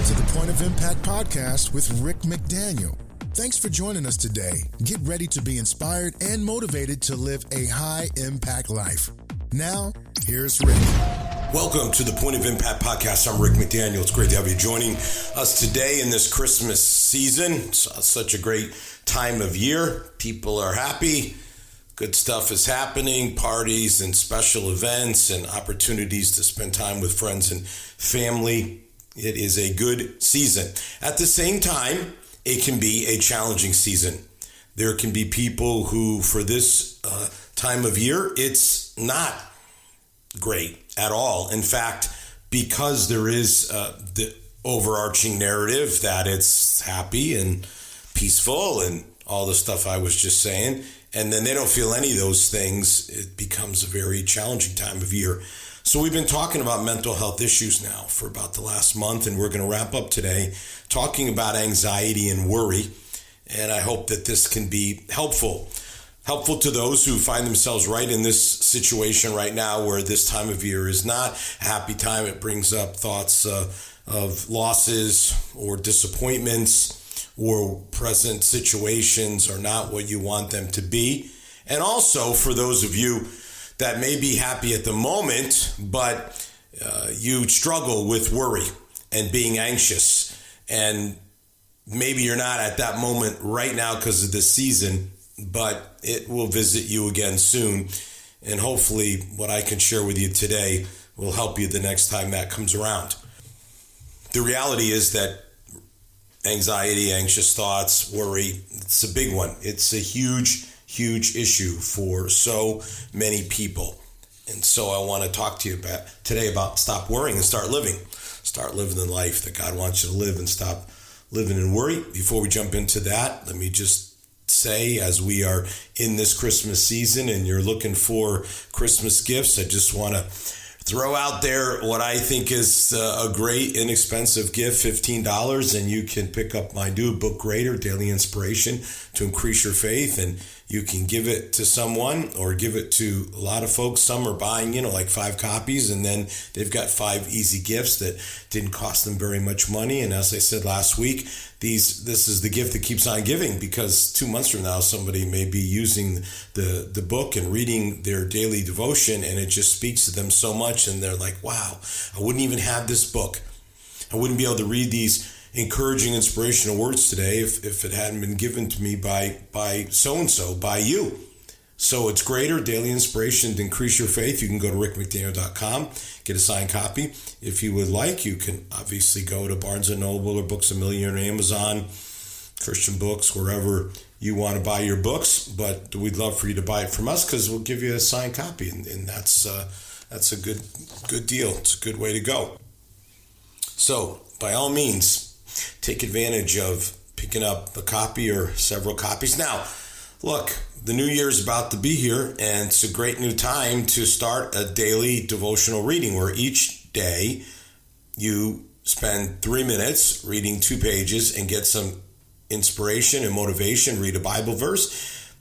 to the Point of Impact podcast with Rick McDaniel. Thanks for joining us today. Get ready to be inspired and motivated to live a high-impact life. Now, here's Rick. Welcome to the Point of Impact podcast. I'm Rick McDaniel. It's great to have you joining us today in this Christmas season. It's such a great time of year. People are happy. Good stuff is happening. Parties and special events and opportunities to spend time with friends and family. It is a good season. At the same time, it can be a challenging season. There can be people who, for this time of year, it's not great at all. In fact, because there is the overarching narrative that it's happy and peaceful and all the stuff I was just saying, and then they don't feel any of those things, it becomes a very challenging time of year. So we've been talking about mental health issues now for about the last month, and we're going to wrap up today talking about anxiety and worry. And I hope that this can be helpful to those who find themselves right in this situation right now, where this time of year is not a happy time. It brings up thoughts of losses or disappointments, or present situations are not what you want them to be. And also for those of you that may be happy at the moment, but you struggle with worry and being anxious, and maybe you're not at that moment right now because of the season, but it will visit you again soon. And hopefully what I can share with you today will help you the next time that comes around. The reality is that anxiety, anxious thoughts, worry, it's a big one. It's a huge issue for so many people. And so I want to talk to you today about stop worrying and start living. Start living the life that God wants you to live and stop living in worry. Before we jump into that, let me just say, as we are in this Christmas season and you're looking for Christmas gifts, I just want to throw out there what I think is a great inexpensive gift, $15, and you can pick up my new book, Greater, Daily Inspiration to Increase Your Faith, and you can give it to someone or give it to a lot of folks. Some are buying, like 5 copies, and then they've got 5 easy gifts that didn't cost them very much money. And as I said last week, this is the gift that keeps on giving, because 2 months from now, somebody may be using the book and reading their daily devotion, and it just speaks to them so much, and they're like, wow, I wouldn't even have this book. I wouldn't be able to read these encouraging, inspirational words today if it hadn't been given to me by so-and-so, by you. So it's Greater, Daily Inspiration to Increase Your Faith. You can go to rickmcdaniel.com, get a signed copy. If you would like, you can obviously go to Barnes & Noble or Books A Million or Amazon, Christian Books, wherever you want to buy your books. But we'd love for you to buy it from us, because we'll give you a signed copy, and that's a good deal. It's a good way to go. So by all means, take advantage of picking up a copy or several copies. Now, look, the new year is about to be here, and it's a great new time to start a daily devotional reading, where each day you spend 3 minutes reading 2 pages and get some inspiration and motivation, read a Bible verse.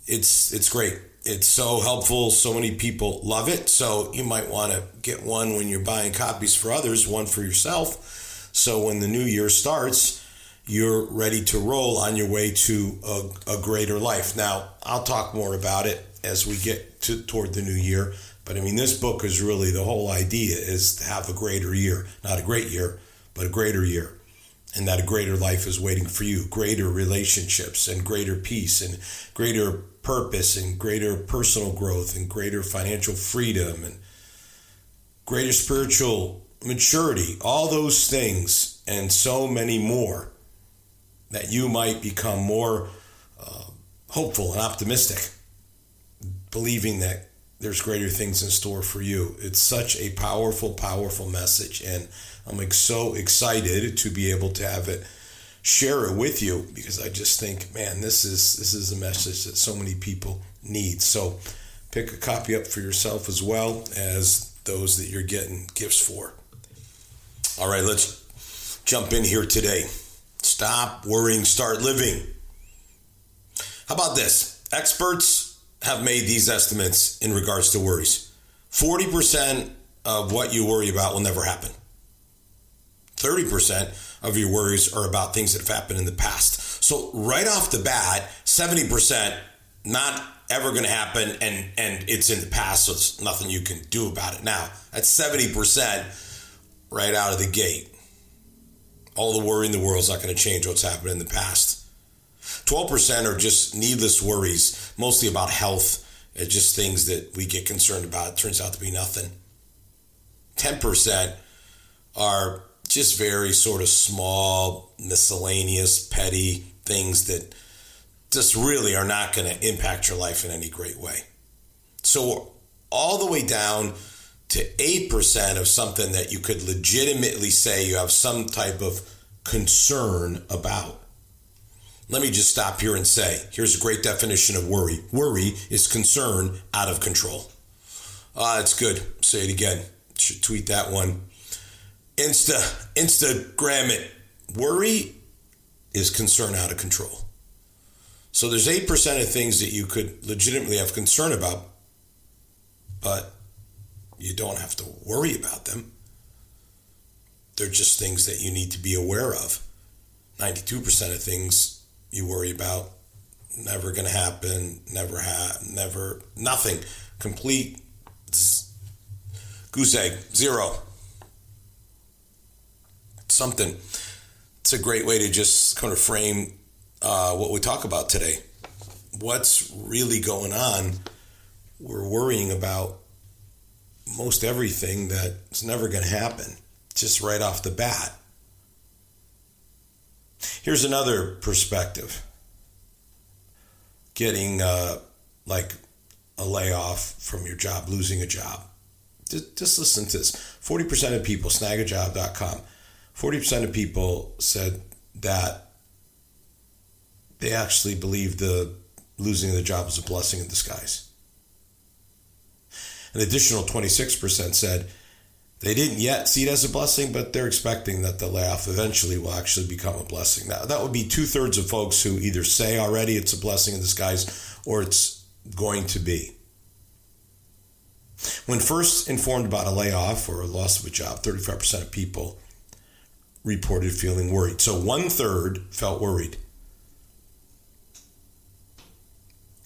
It's great. It's so helpful. So many people love it. So you might want to get one when you're buying copies for others, one for yourself. So when the new year starts, you're ready to roll on your way to a greater life. Now, I'll talk more about it as we get toward the new year. But I mean, this book is really, the whole idea is to have a greater year. Not a great year, but a greater year. And that a greater life is waiting for you. Greater relationships and greater peace and greater purpose and greater personal growth and greater financial freedom and greater spiritual maturity. All those things and so many more, that you might become more hopeful and optimistic, believing that there's greater things in store for you. It's such a powerful, powerful message, and I'm so excited to be able to have it, share it with you, because I just think, man, this is a message that so many people need. So pick a copy up for yourself as well as those that you're getting gifts for. All right, let's jump in here today. Stop worrying, start living. How about this? Experts have made these estimates in regards to worries. 40% of what you worry about will never happen. 30% of your worries are about things that have happened in the past. So right off the bat, 70% not ever going to happen, and it's in the past, so it's nothing you can do about it now. That's 70% right out of the gate. All the worry in the world is not going to change what's happened in the past. 12% are just needless worries, mostly about health. It's just things that we get concerned about. It turns out to be nothing. 10% are just very sort of small, miscellaneous, petty things that just really are not going to impact your life in any great way. So all the way down to 8% of something that you could legitimately say you have some type of concern about. Let me just stop here and say, here's a great definition of worry. Worry is concern out of control. It's good. Say it again. Should tweet that one. Instagram it. Worry is concern out of control. So there's 8% of things that you could legitimately have concern about, but you don't have to worry about them. They're just things that you need to be aware of. 92% of things you worry about, never going to happen, nothing. Complete goose egg, zero. Something. It's a great way to just kind of frame what we talk about today. What's really going on? We're worrying about most everything that's never going to happen, just right off the bat. Here's another perspective. Getting like a layoff from your job, losing a job. Just listen to this. 40% of people, snagajob.com, 40% of people said that they actually believe the losing the job is a blessing in disguise. An additional 26% said they didn't yet see it as a blessing, but they're expecting that the layoff eventually will actually become a blessing. Now, that would be 2/3 of folks who either say already it's a blessing in disguise or it's going to be. When first informed about a layoff or a loss of a job, 35% of people reported feeling worried. So 1/3 felt worried.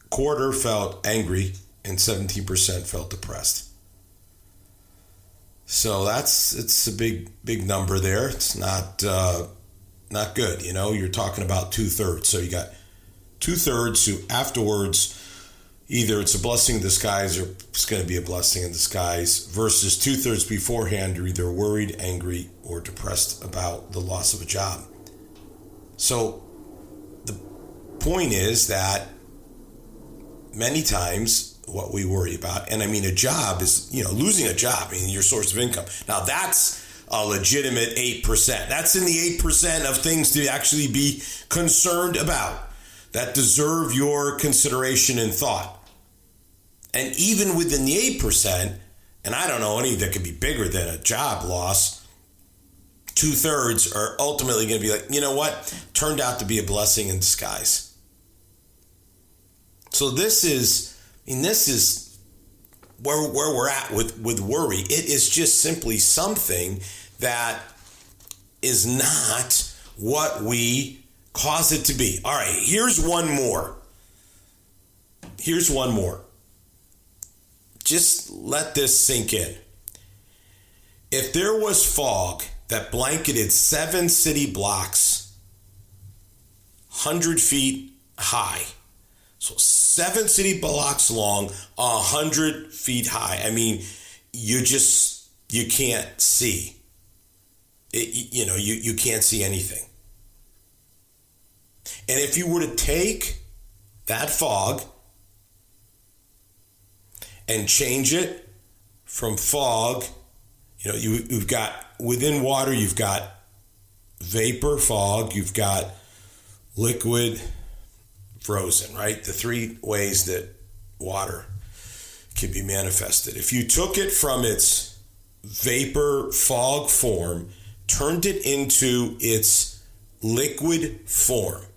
Quarter felt angry, and 17% felt depressed. So it's a big number there. It's not good. You know, you're talking about 2/3. So you got 2/3 who afterwards, either it's a blessing in disguise or it's going to be a blessing in disguise, versus 2/3 beforehand are either worried, angry, or depressed about the loss of a job. So the point is that many times what we worry about, and I mean a job is, losing a job, your source of income. Now that's a legitimate 8%. That's in the 8% of things to actually be concerned about that deserve your consideration and thought. And even within the 8%, and I don't know any that could be bigger than a job loss, 2/3 are ultimately going to be like, you know what? Turned out to be a blessing in disguise. So this is where we're at with worry. It is just simply something that is not what we cause it to be. All right, here's one more. Just let this sink in. If there was fog that blanketed 7 city blocks, 100 feet high, so 7 city blocks long, 100 feet high. I mean, you can't see. You can't see anything. And if you were to take that fog and change it from fog, you've got within water, you've got vapor fog, you've got liquid frozen, right? The 3 ways that water can be manifested. If you took it from its vapor fog form, turned it into its liquid form,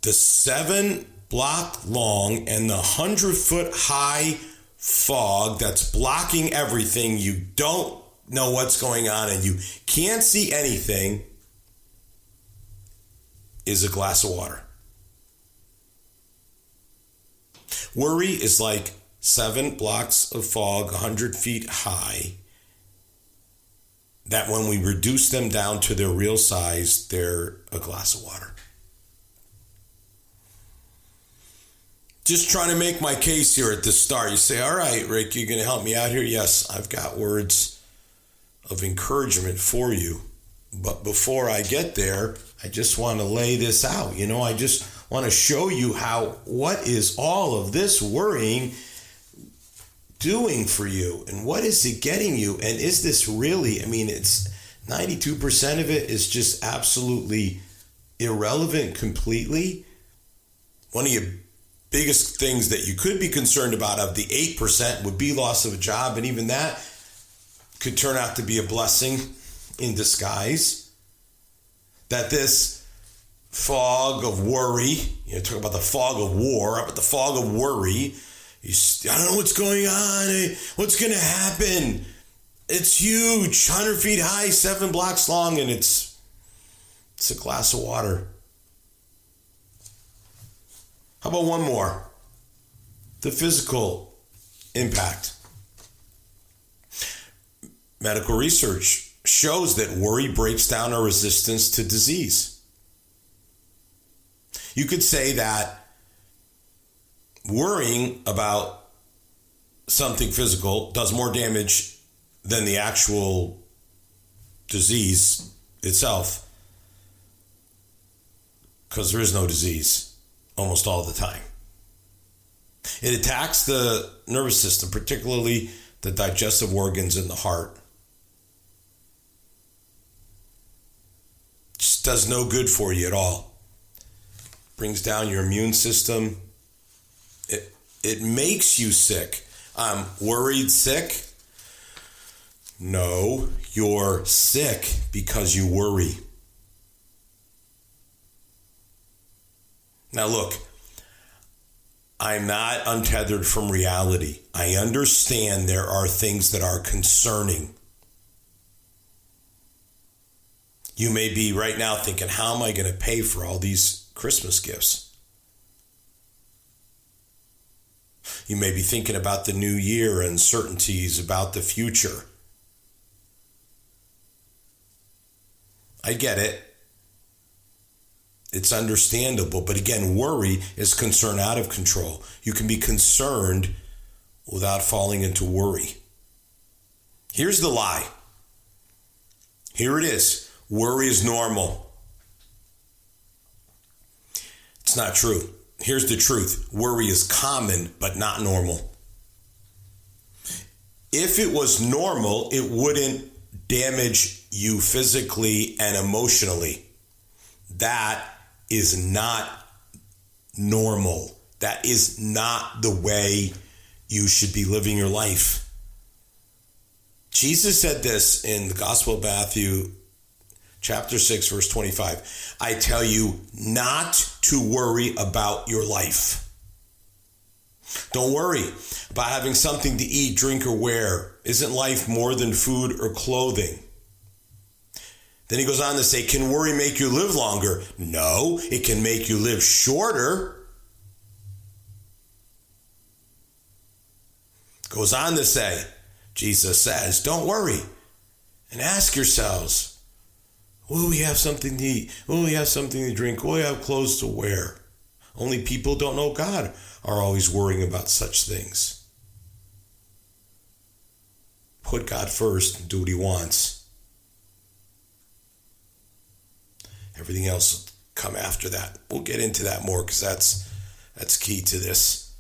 the 7 block long and the 100 foot high fog that's blocking everything you don't know what's going on and you can't see anything, is a glass of water. Worry is like 7 blocks of fog, 100 feet high, that when we reduce them down to their real size, they're a glass of water. Just trying to make my case here at the start. You say, all right, Rick, you're going to help me out here? Yes, I've got words of encouragement for you. But before I get there, I just want to lay this out. I just want to show you what is all of this worrying doing for you? And what is it getting you? And is this really, it's 92% of it is just absolutely irrelevant completely. One of your biggest things that you could be concerned about of the 8% would be loss of a job. And even that could turn out to be a blessing in disguise. That this fog of worry, talk about the fog of war, how about the fog of worry? I don't know what's going on. What's going to happen? It's huge, 100 feet high, 7 blocks long, and it's a glass of water. How about one more? The physical impact. Medical research shows that worry breaks down our resistance to disease. You could say that worrying about something physical does more damage than the actual disease itself, because there is no disease almost all the time. It attacks the nervous system, particularly the digestive organs and the heart. Just does no good for you at all. Brings down your immune system. It makes you sick. I'm worried sick? No, you're sick because you worry. Now look, I'm not untethered from reality. I understand there are things that are concerning. You may be right now thinking, how am I going to pay for all these Christmas gifts? You may be thinking about the new year, uncertainties about the future. I get it. It's understandable. But again, worry is concern out of control. You can be concerned without falling into worry. Here's the lie. Here it is. Worry is normal. It's not true. Here's the truth. Worry is common, but not normal. If it was normal, it wouldn't damage you physically and emotionally. That is not normal. That is not the way you should be living your life. Jesus said this in the Gospel of Matthew, chapter 6, verse 25. I tell you not to worry about your life. Don't worry about having something to eat, drink, or wear. Isn't life more than food or clothing? Then he goes on to say, can worry make you live longer? No, it can make you live shorter. Goes on to say, Jesus says, don't worry and ask yourselves, will we have something to eat? Will we have something to drink? Will we have clothes to wear? Only people who don't know God are always worrying about such things. Put God first and do what he wants. Everything else will come after that. We'll get into that more because that's key to this.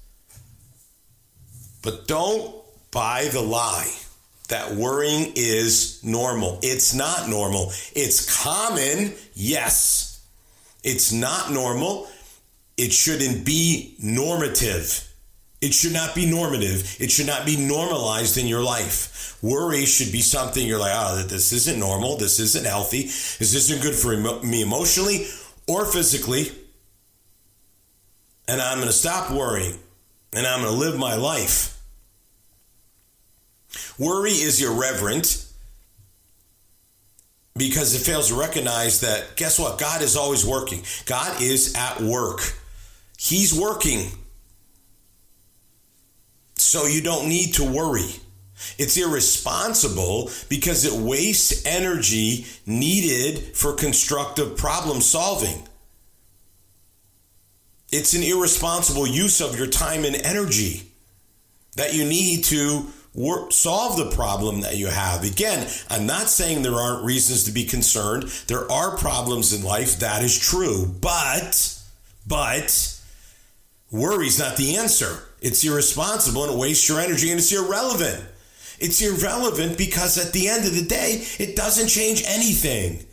But don't buy the lie that worrying is normal. It's not normal. It's common, yes. It's not normal. It shouldn't be normative. It should not be normative. It should not be normalized in your life. Worry should be something you're like, oh, this isn't normal. This isn't healthy. This isn't good for me emotionally or physically. And I'm going to stop worrying. And I'm going to live my life. Worry is irreverent. because it fails to recognize that, guess what? God is always working. God is at work. He's working. So you don't need to worry. It's irresponsible because it wastes energy needed for constructive problem solving. It's an irresponsible use of your time and energy that you need to solve the problem that you have. Again, I'm not saying there aren't reasons to be concerned. There are problems in life. That is true. But worry's not the answer. It's irresponsible and it wastes your energy and it's irrelevant. It's irrelevant because at the end of the day, it doesn't change anything.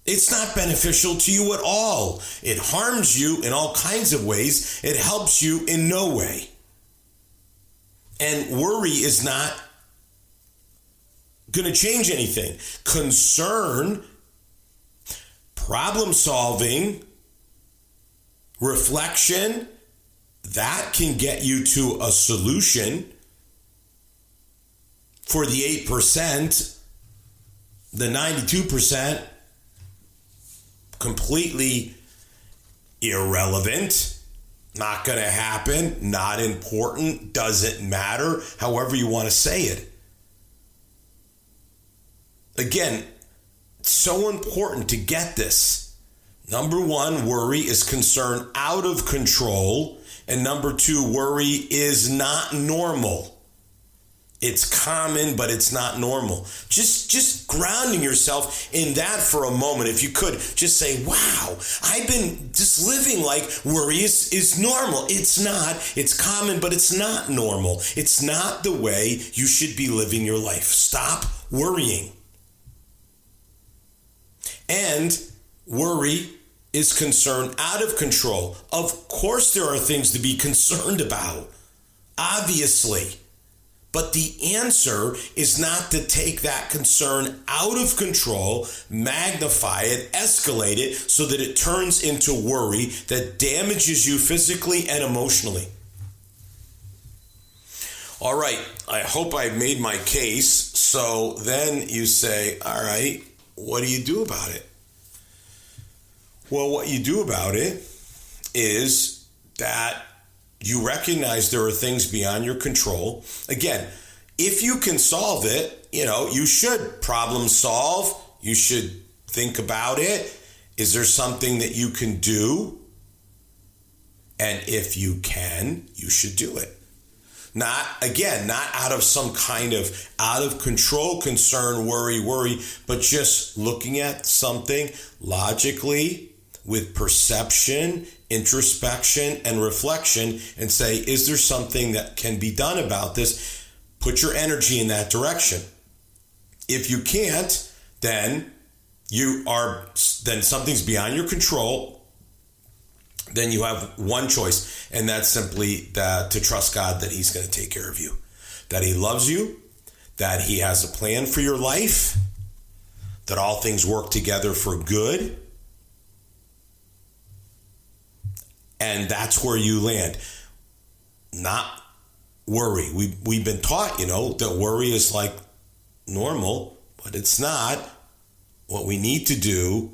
It's not beneficial to you at all. It harms you in all kinds of ways. It helps you in no way. And worry is not going to change anything. Concern, problem solving, reflection, that can get you to a solution. For the 8%, the 92%, completely irrelevant, not going to happen, not important, doesn't matter, however you want to say it. Again, it's so important to get this. Number one, worry is concern out of control. And number two, worry is not normal. It's common, but it's not normal. Just grounding yourself in that for a moment. If you could just say, wow, I've been just living like worry is normal. It's not. It's common, but it's not normal. It's not the way you should be living your life. Stop worrying. And worry is concern out of control. Of course, there are things to be concerned about. Obviously. But the answer is not to take that concern out of control, magnify it, escalate it, so that it turns into worry that damages you physically and emotionally. All right, I hope I've made my case. So then you say, all right, what do you do about it? Well, what you do about it is that you recognize there are things beyond your control. Again, if you can solve it, you should problem solve. You should think about it. Is there something that you can do? And if you can, you should do it. Not out of some kind of out of control concern, worry, but just looking at something logically with perception, introspection, and reflection and say, is there something that can be done about this? Put your energy in that direction. If you can't, then something's beyond your control. Then you have one choice, and that's simply to trust God that he's going to take care of you, that he loves you, that he has a plan for your life, that all things work together for good. And that's where you land. Not worry. We've been taught, that worry is like normal, but it's not. What we need to do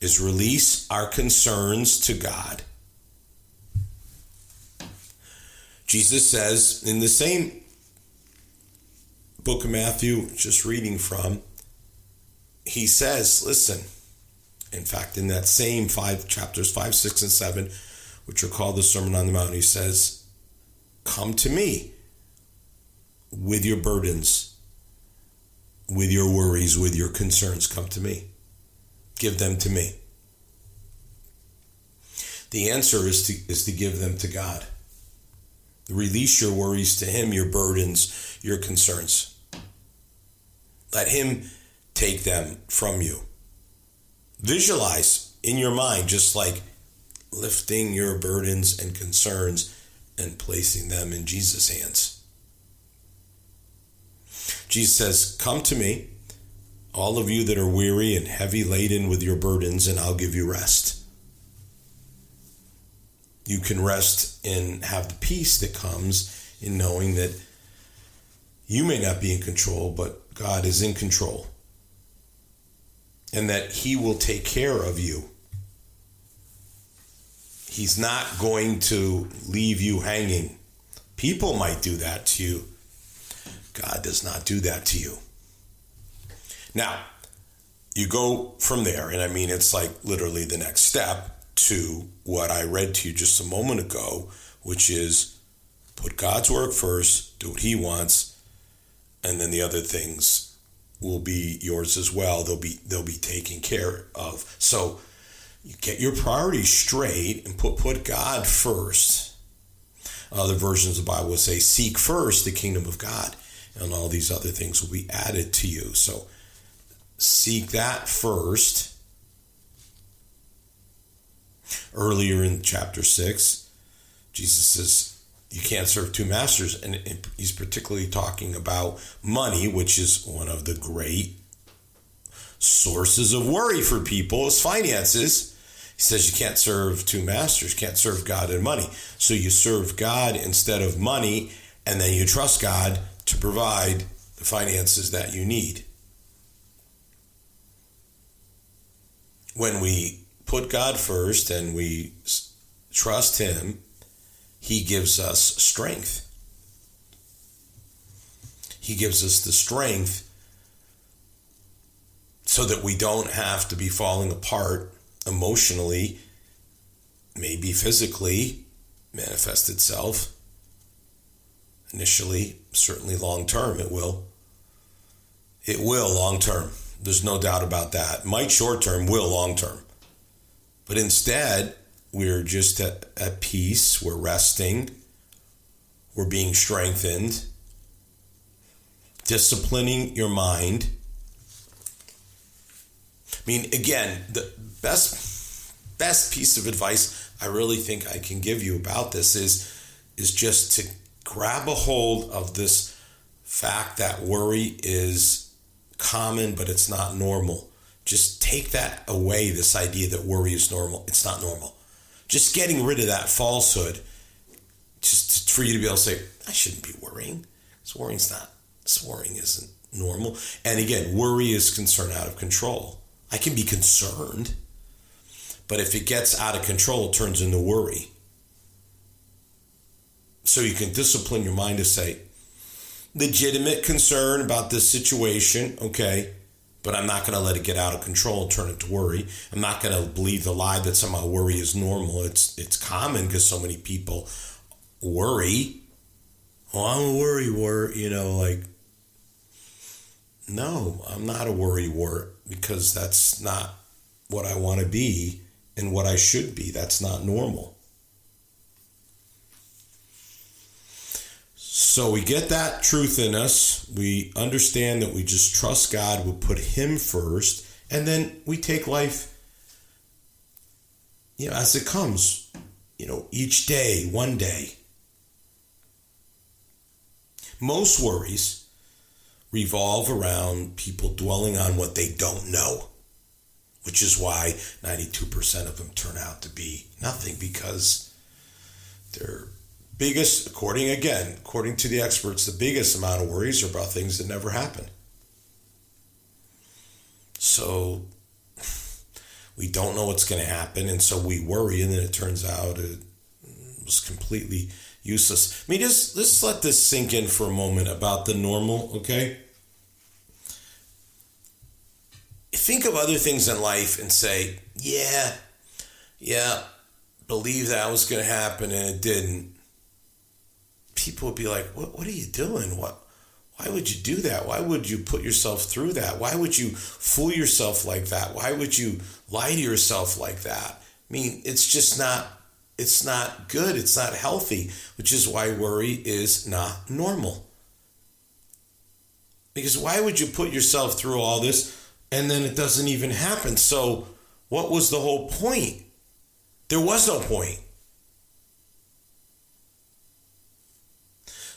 is release our concerns to God. Jesus says in the same book of Matthew, just reading from, he says, listen, in fact, in that same chapters 5, 6, and 7, which are called the Sermon on the Mount, he says, come to me with your burdens, with your worries, with your concerns. Come to me. Give them to me. The answer is to give them to God. Release your worries to him, your burdens, your concerns. Let him take them from you. Visualize in your mind, just like lifting your burdens and concerns and placing them in Jesus' hands. Jesus says, come to me, all of you that are weary and heavy laden with your burdens, and I'll give you rest. You can rest and have the peace that comes in knowing that you may not be in control, but God is in control. and that he will take care of you. He's not going to leave you hanging. People might do that to you. God does not do that to you. Now, you go from there, and I mean, it's like literally the next step to what I read to you just a moment ago, which is put God's work first, do what he wants, and then the other things will be yours as well. They'll be taken care of. So you get your priorities straight and put God first. Other versions of the Bible will say, seek first the kingdom of God, and all these other things will be added to you. So seek that first. Earlier in chapter 6, Jesus says, you can't serve two masters. And he's particularly talking about money, which is one of the great sources of worry for people, is finances. He says you can't serve two masters, can't serve God and money. So you serve God instead of money, and then you trust God to provide the finances that you need. When we put God first and we trust him, he gives us strength. He gives us the strength so that we don't have to be falling apart emotionally, maybe physically, manifest itself. Initially, certainly long term, it will. It will long term. There's no doubt about that. Might short term, will long term. But instead, we're just at peace. We're resting. We're being strengthened. Disciplining your mind. I mean, again, the best piece of advice I really think I can give you about this is just to grab a hold of this fact that worry is common, but it's not normal. Just take that away, this idea that worry is normal. It's not normal. Just getting rid of that falsehood, just for you to be able to say, I shouldn't be worrying. Worrying isn't normal. And again, worry is concern out of control. I can be concerned, but if it gets out of control, it turns into worry. So you can discipline your mind to say, legitimate concern about this situation, okay, but I'm not going to let it get out of control and turn it to worry. I'm not going to believe the lie that somehow worry is normal. It's common because so many people worry. Oh, I'm a worry wart, no, I'm not a worry wart, because that's not what I want to be and what I should be. That's not normal. So we get that truth in us. We understand that we just trust God. We put him first. And then we take life, as it comes, each day, one day. Most worries revolve around people dwelling on what they don't know, which is why 92% of them turn out to be nothing, because their biggest, according to the experts, the biggest amount of worries are about things that never happen. So we don't know what's going to happen, and so we worry, and then it turns out it was completely useless. I mean, let's let this sink in for a moment about the normal, okay? Think of other things in life and say, yeah, believe that was going to happen and it didn't. People would be like, what are you doing? Why would you do that? Why would you put yourself through that? Why would you fool yourself like that? Why would you lie to yourself like that? I mean, it's not good. It's not healthy, which is why worry is not normal. Because why would you put yourself through all this and then it doesn't even happen? So what was the whole point? There was no point.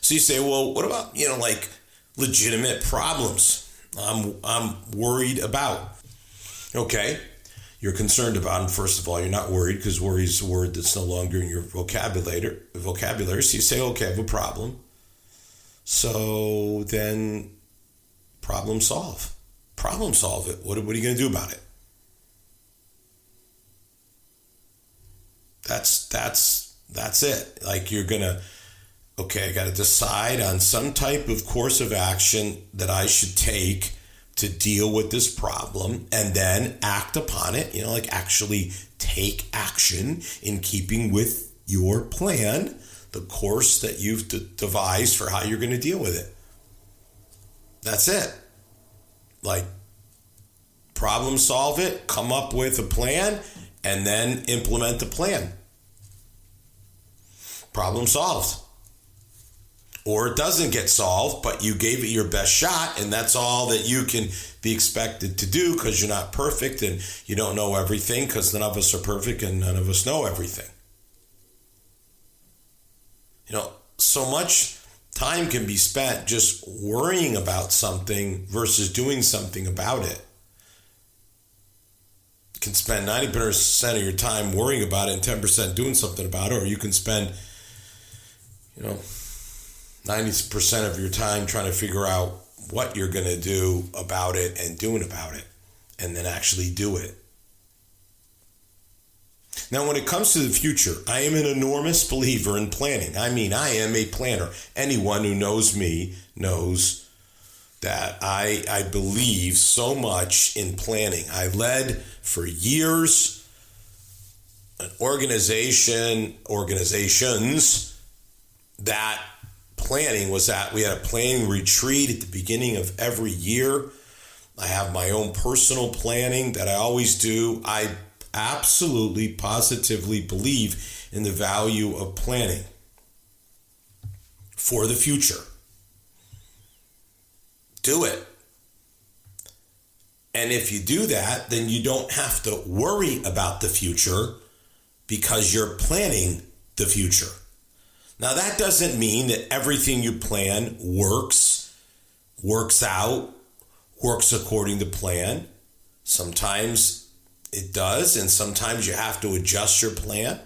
So you say, well, what about, legitimate problems I'm worried about? Okay, you're concerned about them. First of all, you're not worried because worry is a word that's no longer in your vocabulary. So you say, okay, I have a problem. So then problem solve it. What are you going to do about it? That's it. Like you're going to, okay, I got to decide on some type of course of action that I should take to deal with this problem and then act upon it, like actually take action in keeping with your plan, the course that you've devised for how you're going to deal with it. That's it. Like problem solve it, come up with a plan, and then implement the plan. Problem solved. Or it doesn't get solved, but you gave it your best shot, and that's all that you can be expected to do because you're not perfect and you don't know everything because none of us are perfect and none of us know everything. So much time can be spent just worrying about something versus doing something about it. You can spend 90% of your time worrying about it and 10% doing something about it, or you can spend, 90% of your time trying to figure out what you're going to do about it and doing about it, and then actually do it. Now, when it comes to the future, I am an enormous believer in planning. I am a planner. Anyone who knows me knows that I believe so much in planning. I led for years an organizations that planning was at. We had a planning retreat at the beginning of every year. I have my own personal planning that I always do. I absolutely, positively believe in the value of planning for the future. Do it. And if you do that, then you don't have to worry about the future because you're planning the future. Now, that doesn't mean that everything you plan works out, works according to plan. Sometimes it does, and sometimes you have to adjust your plan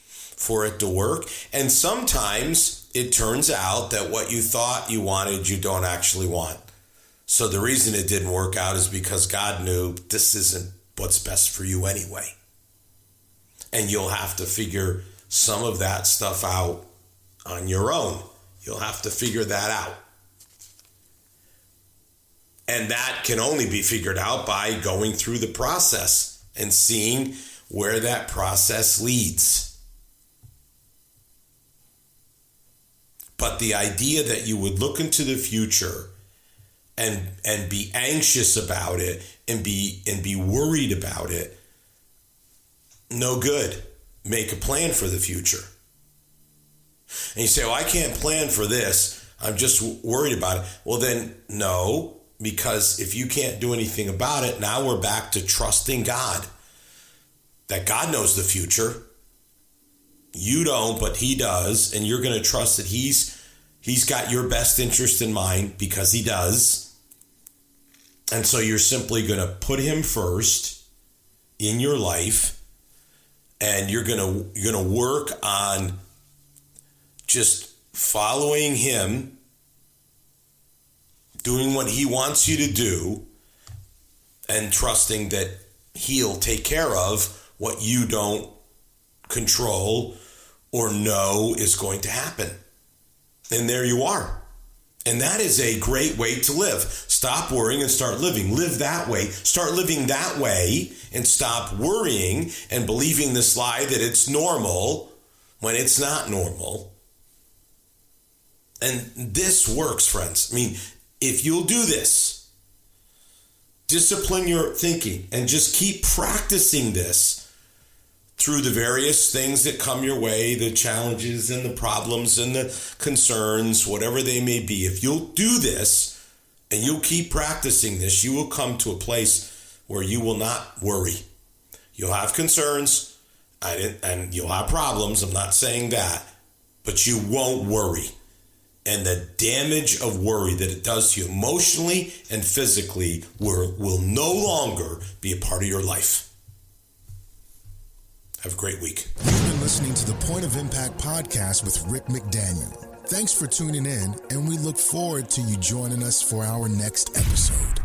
for it to work. And sometimes it turns out that what you thought you wanted, you don't actually want. So the reason it didn't work out is because God knew this isn't what's best for you anyway. And you'll have to figure some of that stuff out on your own. You'll have to figure that out. And that can only be figured out by going through the process and seeing where that process leads. But the idea that you would look into the future and be anxious about it and be worried about it, no good. Make a plan for the future. And you say, I can't plan for this. I'm just worried about it. Well, then no. Because if you can't do anything about it, now we're back to trusting God. That God knows the future. You don't, but he does. And you're going to trust that he's got your best interest in mind because he does. And so you're simply going to put him first in your life. And you're going to work on just following him, doing what he wants you to do, and trusting that he'll take care of what you don't control or know is going to happen. And there you are. And that is a great way to live. Stop worrying and start living. Live that way. Start living that way and stop worrying and believing this lie that it's normal when it's not normal. And this works, friends. If you'll do this, discipline your thinking and just keep practicing this through the various things that come your way, the challenges and the problems and the concerns, whatever they may be. If you'll do this and you'll keep practicing this, you will come to a place where you will not worry. You'll have concerns and you'll have problems. I'm not saying that, but you won't worry. And the damage of worry that it does to you emotionally and physically will no longer be a part of your life. Have a great week. You've been listening to the Point of Impact podcast with Rick McDaniel. Thanks for tuning in, and we look forward to you joining us for our next episode.